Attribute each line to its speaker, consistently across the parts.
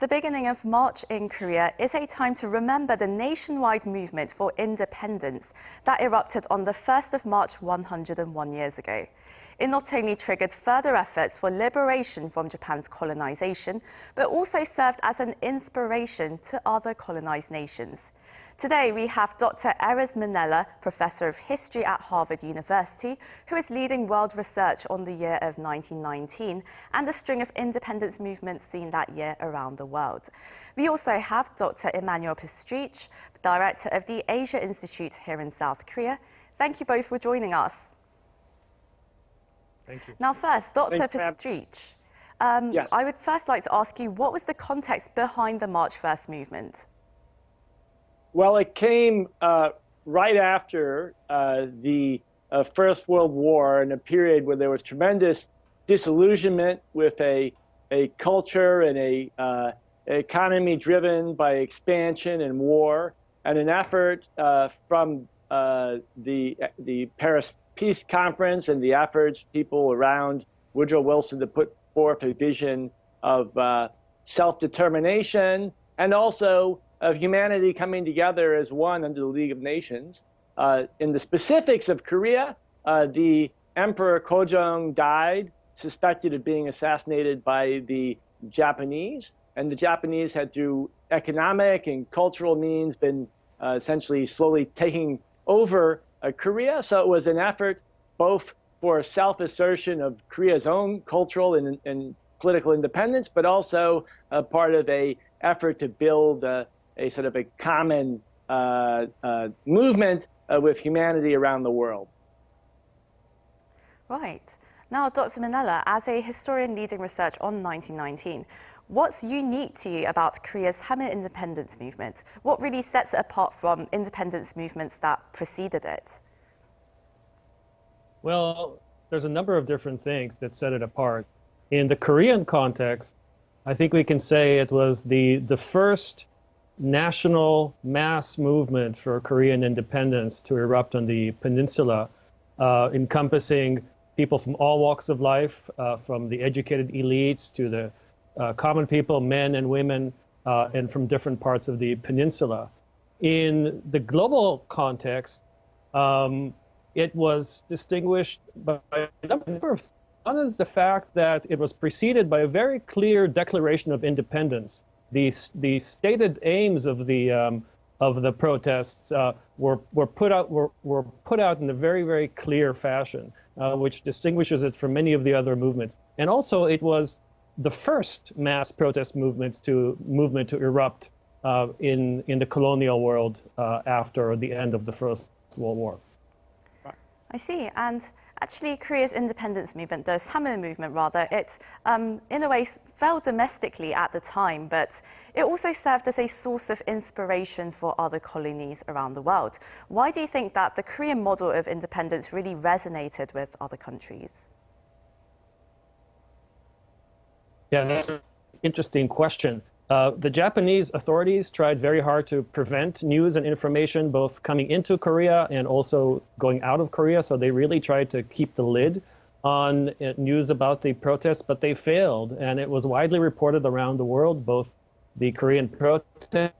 Speaker 1: The beginning of March in Korea is a time to remember the nationwide movement for independence that erupted on the 1st of March 101 years ago. It not only triggered further efforts for liberation from Japan's colonization, but also served as an inspiration to other colonized nations. Today, we have Dr. Erez Manela, Professor of History at Harvard University, who is leading world research on the year of 1919 and the string of independence movements seen that year around the world. We also have Dr. Emanuel Pastreich, Director of the Asia Institute here in South Korea. Thank you both for joining us.
Speaker 2: Thank you.
Speaker 1: Now first, Dr. Pastreich,
Speaker 2: yes.
Speaker 1: I would first like to ask you, what was the context behind the March 1st movement?
Speaker 2: Well, it came right after the First World War, in a period where there was tremendous disillusionment with a culture and a economy driven by expansion and war, and an effort from the Paris Peace Conference and the efforts people around Woodrow Wilson to put forth a vision of self-determination and also of humanity coming together as one under the League of Nations. In the specifics of Korea, the Emperor Kojong died, suspected of being assassinated by the Japanese, and the Japanese had, through economic and cultural means, been essentially slowly taking over Korea. So it was an effort both for self-assertion of Korea's own cultural and political independence, but also part of an effort to build a sort of a common movement with humanity around the world.
Speaker 1: Right. Now, Dr. Manela, as a historian leading research on 1919, what's unique to you about Korea's Hamil independence movement? What really sets it apart from independence movements that preceded it?
Speaker 3: Well, there's a number of different things that set it apart. In the Korean context, I think we can say it was the first national mass movement for Korean independence to erupt on the peninsula, encompassing people from all walks of life, from the educated elites to the common people, men and women, and from different parts of the peninsula. In the global context, it was distinguished by a number of things. One is the fact that it was preceded by a very clear declaration of independence. The stated aims of the protests were put out in a very, very clear fashion, which distinguishes it from many of the other movements. And also, it was the first mass protest movement to erupt in the colonial world after the end of the First World War.
Speaker 1: I see. And actually, Korea's independence movement, the Samil movement rather, it in a way fell domestically at the time, but it also served as a source of inspiration for other colonies around the world. Why do you think that the Korean model of independence really resonated with other countries?
Speaker 3: Yeah, that's an interesting question. The Japanese authorities tried very hard to prevent news and information both coming into Korea and also going out of Korea. So they really tried to keep the lid on news about the protests, but they failed. And it was widely reported around the world, both the Korean protests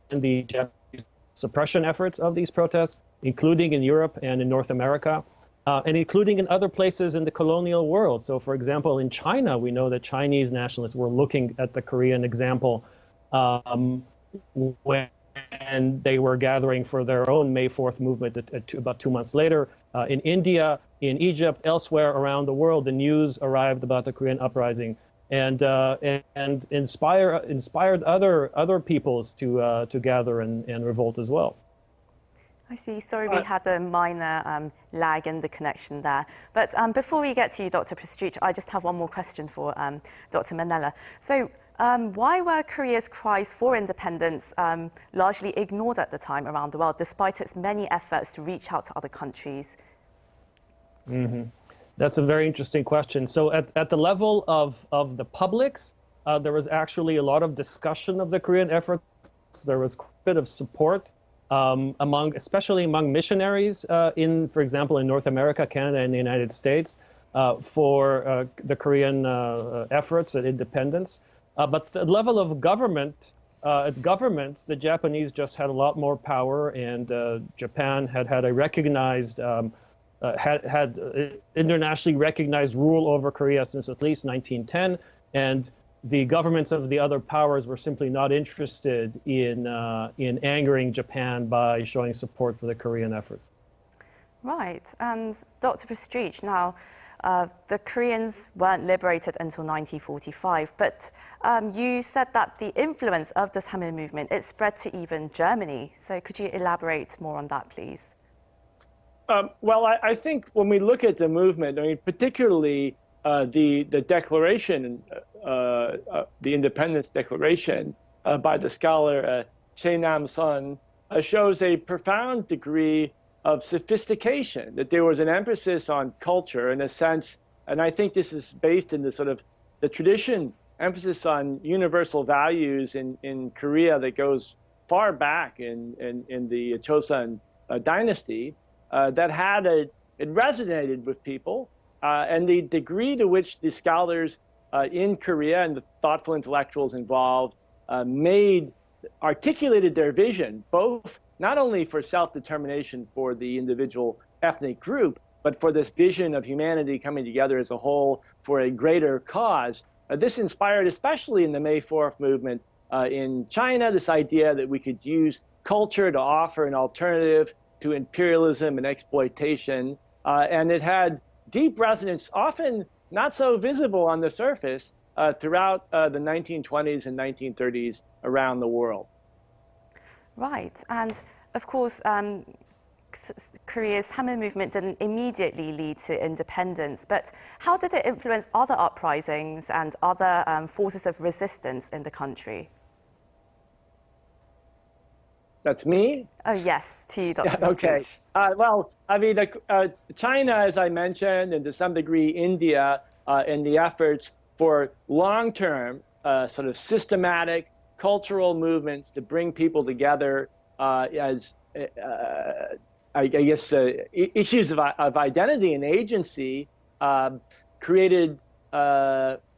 Speaker 3: and the Japanese suppression efforts of these protests, including in Europe and in North America. And including in other places in the colonial world. So, for example, in China, we know that Chinese nationalists were looking at the Korean example when they were gathering for their own May 4th movement about 2 months later. In India, in Egypt, elsewhere around the world, the news arrived about the Korean uprising and inspired other peoples to gather and revolt as well.
Speaker 1: I see. Sorry, we had a minor lag in the connection there. But before we get to you, Dr. Pastreich, I just have one more question for Dr. Manela. So why were Korea's cries for independence largely ignored at the time around the world, despite its many efforts to reach out to other countries?
Speaker 3: Mm-hmm. That's a very interesting question. So at the level of the publics, there was actually a lot of discussion of the Korean efforts. There was quite a bit of support. Especially among missionaries for example, in North America, Canada, and the United States, for the Korean efforts at independence. But the level of governments, the Japanese just had a lot more power, and Japan had a recognized, had internationally recognized rule over Korea since at least 1910, and the governments of the other powers were simply not interested in angering Japan by showing support for the Korean effort.
Speaker 1: Right, and Dr. Pastreich, now, the Koreans weren't liberated until 1945, but you said that the influence of the Samil movement, it spread to even Germany. So could you elaborate more on that, please?
Speaker 2: Well, I think when we look at the movement, I mean, particularly the declaration, the Independence Declaration by the scholar Che Nam-sun shows a profound degree of sophistication, that there was an emphasis on culture in a sense, and I think this is based in the sort of the tradition, emphasis on universal values in Korea that goes far back in the Chosun dynasty, that it resonated with people, and the degree to which the scholars in Korea and the thoughtful intellectuals involved articulated their vision, both not only for self-determination for the individual ethnic group, but for this vision of humanity coming together as a whole for a greater cause. This inspired, especially in the May 4th movement in China, this idea that we could use culture to offer an alternative to imperialism and exploitation. And it had deep resonance, often not so visible on the surface, throughout the 1920s and 1930s around the world.
Speaker 1: Right, and of course, Korea's Samil movement didn't immediately lead to independence, but how did it influence other uprisings and other forces of resistance in the country?
Speaker 2: That's me?
Speaker 1: Oh, yes, to you, Dr.
Speaker 2: Yeah, okay. Well, I mean, China, as I mentioned, and to some degree India, in the efforts for long-term, sort of systematic cultural movements to bring people together as, I guess, issues of identity and agency, created,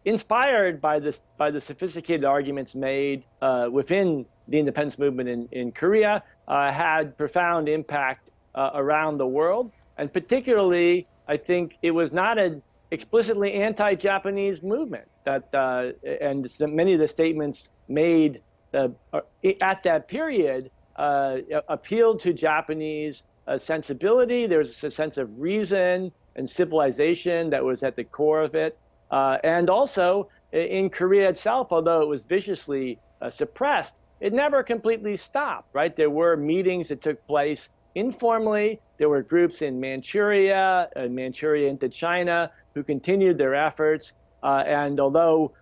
Speaker 2: inspired by the sophisticated arguments made within the independence movement in Korea, had profound impact around the world. And particularly, I think it was not an explicitly anti-Japanese movement. And many of the statements made at that period appealed to Japanese sensibility. There was a sense of reason and civilization that was at the core of it. And also in Korea itself, although it was viciously suppressed, it never completely stopped, right? There were meetings that took place informally. There were groups in Manchuria into China, who continued their efforts. And although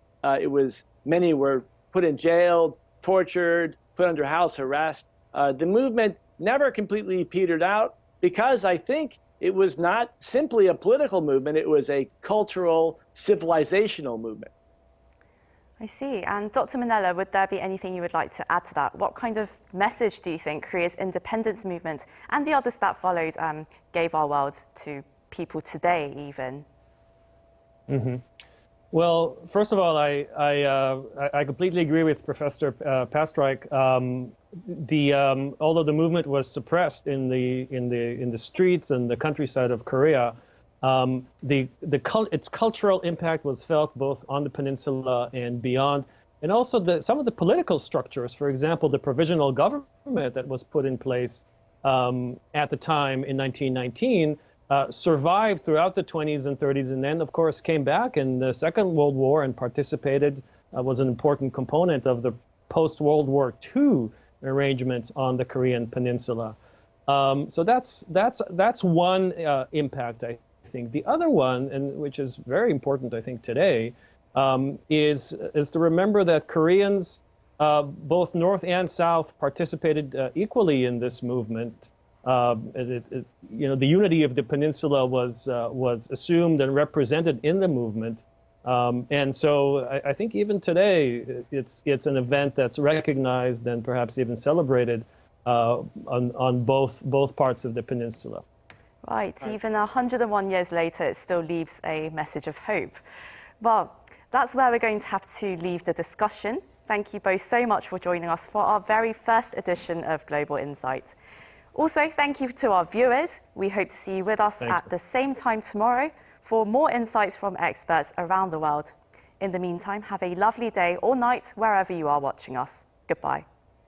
Speaker 2: many were put in jail, tortured, put under house arrest, the movement never completely petered out, because I think it was not simply a political movement, it was a cultural, civilizational movement.
Speaker 1: I see. And Dr. Manela, would there be anything you would like to add to that? What kind of message do you think Korea's independence movement and the others that followed gave our world to people today even?
Speaker 3: Mm-hmm. Well, first of all, I completely agree with Professor Pastreich. Although the movement was suppressed in the streets and the countryside of Korea, its cultural impact was felt both on the peninsula and beyond, and also some of the political structures. For example, the provisional government that was put in place at the time in 1919 survived throughout the 20s and 30s, and then, of course, came back in the Second World War and participated, was an important component of the post-World War II arrangements on the Korean peninsula. So that's one impact, I think. The other one, and which is very important, I think, today, is to remember that Koreans, both North and South, participated equally in this movement. The unity of the peninsula was assumed and represented in the movement, and so I think even today it's an event that's recognized and perhaps even celebrated on both parts of the peninsula.
Speaker 1: Right. Even 101 years later, it still leaves a message of hope. Well, That's where we're going to have to leave the discussion. Thank you both so much for joining us for our very first edition of Global Insight. Also, thank you to our viewers. We hope to see you with us at the same time tomorrow for more insights from experts around the world. In the meantime, have a lovely day or night wherever you are watching us. Goodbye.